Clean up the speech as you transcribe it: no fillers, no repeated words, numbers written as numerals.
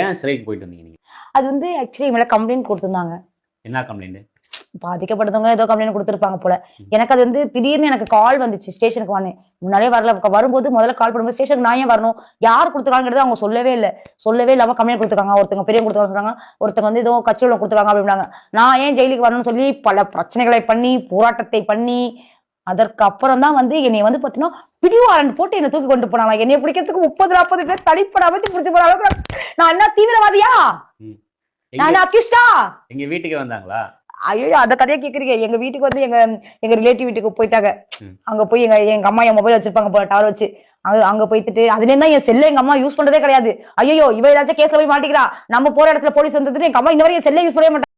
ஏன் சிறைக்கு போயிட்டு வந்தீங்க நீங்க? அது வந்து ஆக்சுவலி மேல கம்ப்ளைண்ட் கொடுத்திருந்தாங்க. என்ன கம்ப்ளைண்ட்? பாதிக்கப்பட்டவங்க ஏதோ கம்ப்ளைண்ட் கொடுத்திருப்பாங்க போல. எனக்கு அது வந்து திடீர்னு எனக்கு கால் வந்துச்சு ஸ்டேஷனுக்கு வான்னு. முன்னாடியே வரல. வரும்போது முதல்ல கால் பண்ணும்போது ஸ்டேஷனுக்கு நான் ஏன் வரணும்? யார் குடுத்துருக்காங்கறது அவங்க சொல்லவே இல்ல. சொல்லவே இல்லாம கம்ப்ளைண்ட் குடுத்துருக்காங்க. ஒருத்தங்க பெரியவங்க குடுத்துருக்காங்க சொன்னாங்க. ஒருத்தங்க வந்து ஏதோ கட்சி உள்ள குடுத்துருக்காங்க அப்படின்னாங்க. நான் ஏன் ஜெயிலுக்கு வரணும்னு சொல்லி பல பிரச்சனைகளை பண்ணி, போராட்டத்தை பண்ணி, அதற்கு அப்புறம் தான் வந்து என்னைய வந்து பாத்தீங்கன்னா, பிடிவாரண்ட் போட்டு என்ன தூக்கி கொண்டு போனாங்க. என்னைய பிடிக்கிறதுக்கு 30, 40 பேர் தனிப்படா வச்சு பிடிச்சு போற அளவுக்கு நான் என்ன தீவிரவாதியா? நான் என்ன அக்யூஸ்டா? எங்க வீட்டுக்கே வந்தாங்களா? ஐயோ! அந்த கதையை கேக்குறீங்க. எங்க வீட்டுக்கு வந்து எங்க ரிலேட்டிவ் வீட்டுக்கு போயிட்டாங்க. அங்க போய் எங்க அம்மா என் மொபைல் வச்சிருப்பாங்க போல டவர் வச்சு. அங்க போயிட்டு அதுல இருந்தா என் செல்ல எங்க அம்மா யூஸ் பண்றதே கிடையாது. ஐயோ இவ ஏதாச்சும் கேஸ்ல போய் மாட்டிக்கிறா. நம்ம போற இடத்துல போலீஸ் வந்ததுன்னு எங்க அம்மா இன்ன வரையும் செல்ல யூஸ் பண்ணவே மாட்டாங்க.